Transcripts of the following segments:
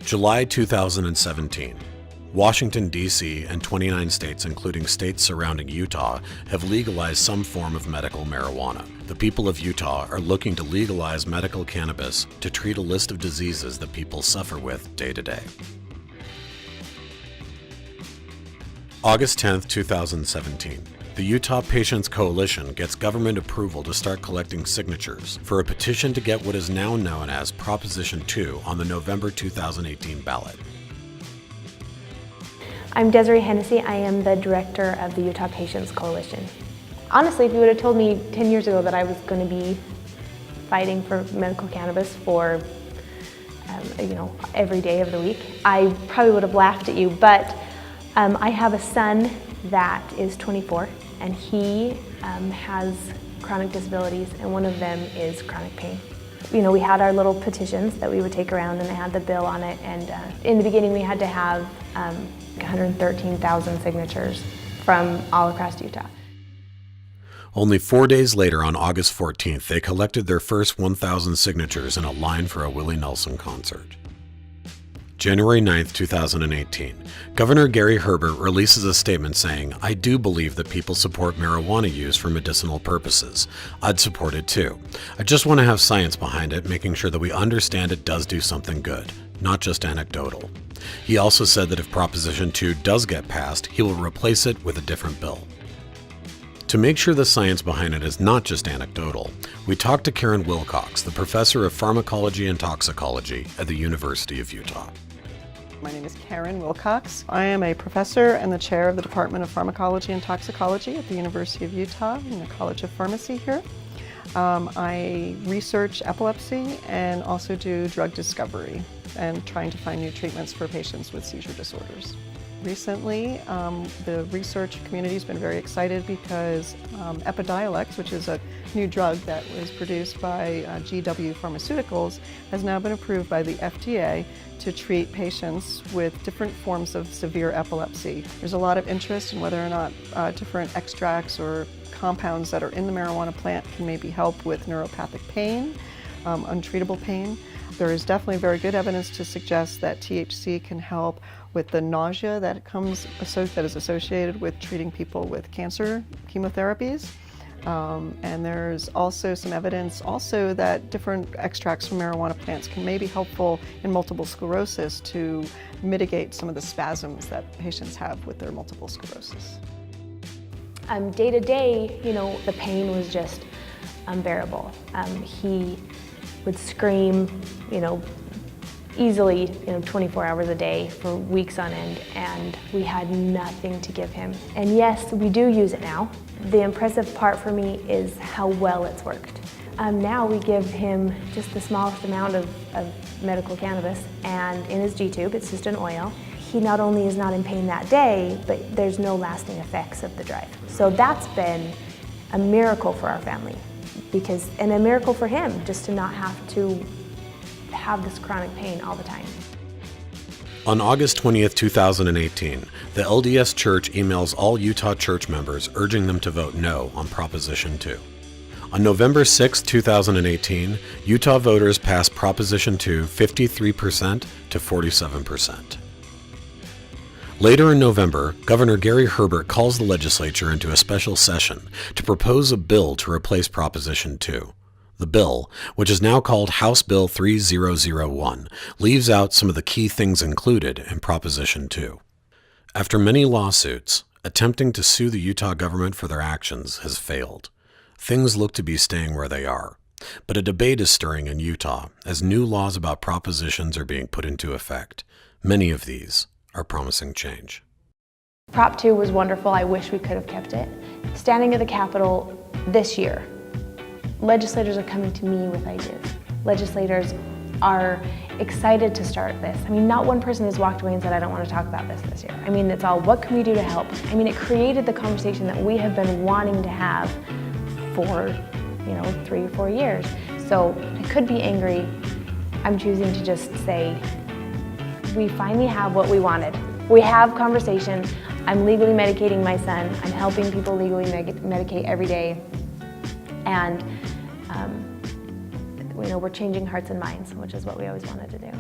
July 2017. Washington, D.C. and 29 states, including states surrounding Utah, have legalized some form of medical marijuana. The people of Utah are looking to legalize medical cannabis to treat a list of diseases that people suffer with day to day. August 10, 2017. The Utah Patients Coalition gets government approval to start collecting signatures for a petition to get what is now known as Proposition 2 on the November 2018 ballot. I'm Desiree Hennessy. I am the director of the Utah Patients Coalition. Honestly, if you would have told me 10 years ago that I was going to be fighting for medical cannabis for every day of the week, I probably would have laughed at you, but I have a son that is 24, and he has chronic disabilities, and one of them is chronic pain. We had our little petitions that we would take around, and they had the bill on it, and in the beginning we had to have 113,000 signatures from all across Utah. Only 4 days later, on August 14th, they collected their first 1,000 signatures in a line for a Willie Nelson concert. January 9, 2018, Governor Gary Herbert releases a statement saying, "I do believe that people support marijuana use for medicinal purposes. I'd support it too. I just want to have science behind it, making sure that we understand it does do something good, not just anecdotal." He also said that if Proposition 2 does get passed, he will replace it with a different bill. To make sure the science behind it is not just anecdotal, we talked to Karen Wilcox, the professor of pharmacology and toxicology at the University of Utah. My name is Karen Wilcox. I am a professor and the chair of the Department of Pharmacology and Toxicology at the University of Utah in the College of Pharmacy here. I research epilepsy and also do drug discovery and trying to find new treatments for patients with seizure disorders. Recently, the research community has been very excited because Epidiolex, which is a new drug that was produced by GW Pharmaceuticals, has now been approved by the FDA to treat patients with different forms of severe epilepsy. There's a lot of interest in whether or not different extracts or compounds that are in the marijuana plant can maybe help with neuropathic pain, untreatable pain. There is definitely very good evidence to suggest that THC can help with the nausea that is associated with treating people with cancer chemotherapies. And there's also some evidence that different extracts from marijuana plants can maybe be helpful in multiple sclerosis to mitigate some of the spasms that patients have with their multiple sclerosis. Day to day, the pain was just unbearable. He would scream, easily, 24 hours a day for weeks on end, and we had nothing to give him. And yes, we do use it now. The impressive part for me is how well it's worked. Now we give him just the smallest amount of medical cannabis, and in his G-tube, it's just an oil. He not only is not in pain that day, but there's no lasting effects of the drug. So that's been a miracle for our family, and a miracle for him, just to not have to have this chronic pain all the time. On August 20th, 2018, the LDS Church emails all Utah church members urging them to vote no on Proposition 2. On November 6, 2018, Utah voters passed Proposition 2 53% to 47%. Later in November, Governor Gary Herbert calls the legislature into a special session to propose a bill to replace Proposition 2. The bill, which is now called House Bill 3001, leaves out some of the key things included in Proposition 2. After many lawsuits, attempting to sue the Utah government for their actions has failed. Things look to be staying where they are, but a debate is stirring in Utah as new laws about propositions are being put into effect. Many of these are promising change. Prop 2 was wonderful. I wish we could have kept it. Standing at the Capitol this year, legislators are coming to me with ideas. Legislators are excited to start this. Not one person has walked away and said, "I don't want to talk about this year." It's all, what can we do to help? It created the conversation that we have been wanting to have for, 3 or 4 years. So I could be angry. I'm choosing to just say, we finally have what we wanted. We have conversation. I'm legally medicating my son. I'm helping people legally medicate every day. And we're changing hearts and minds, which is what we always wanted to do.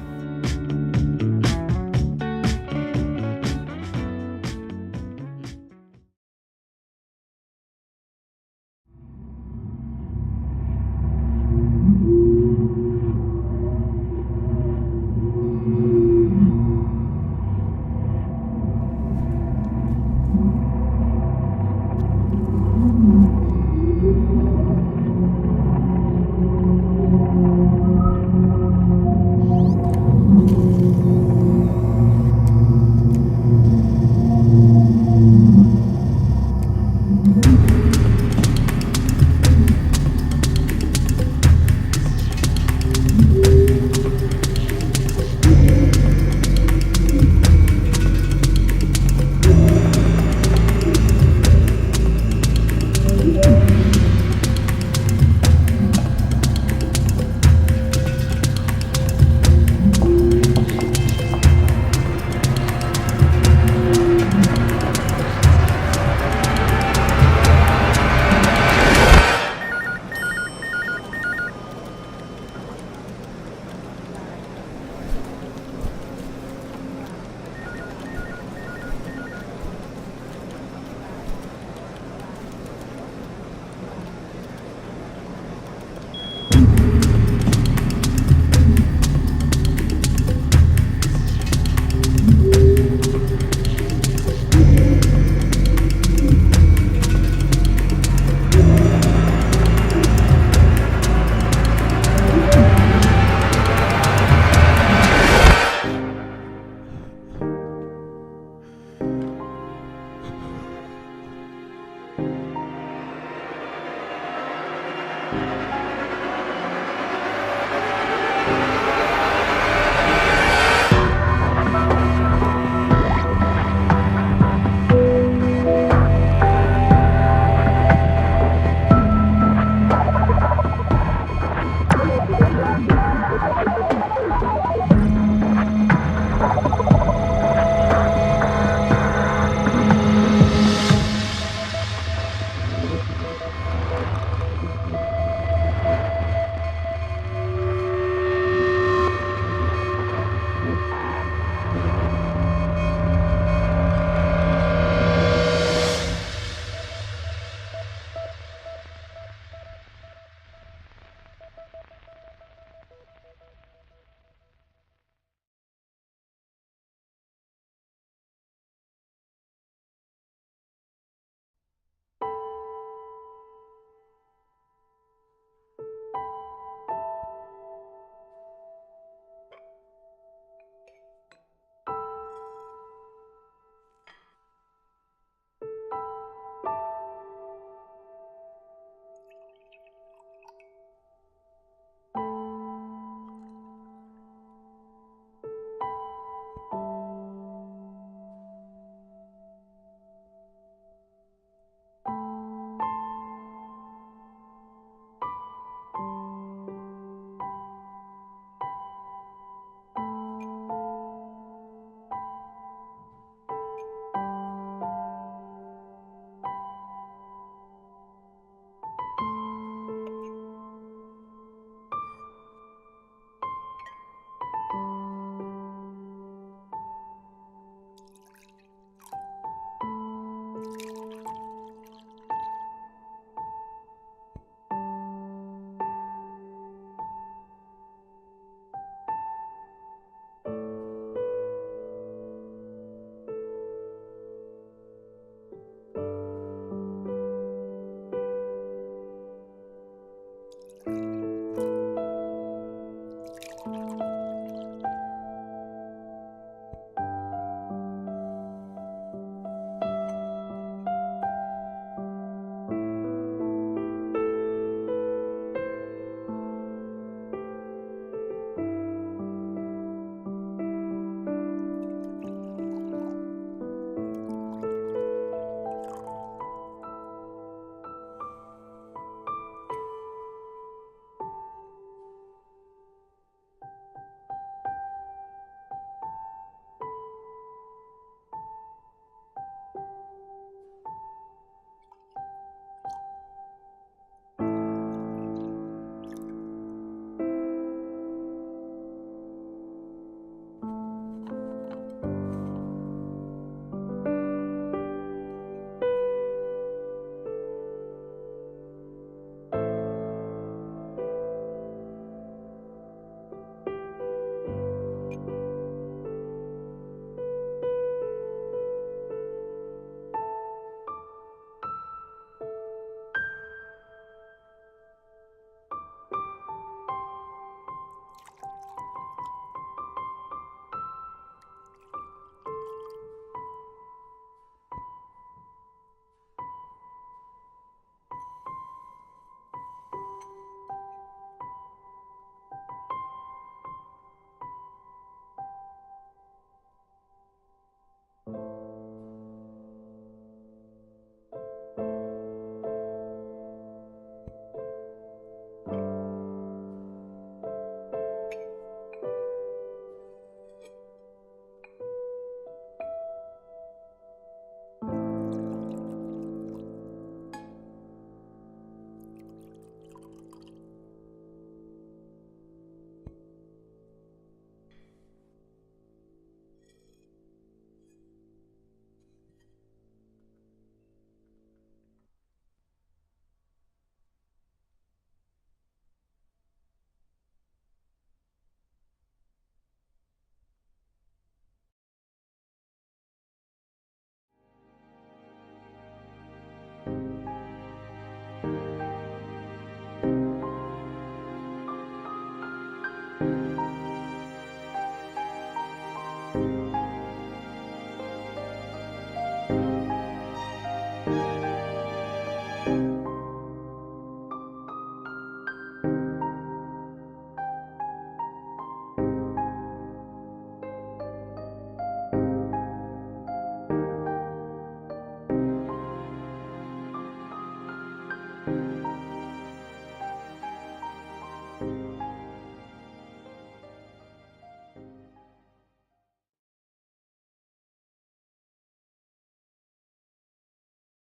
you.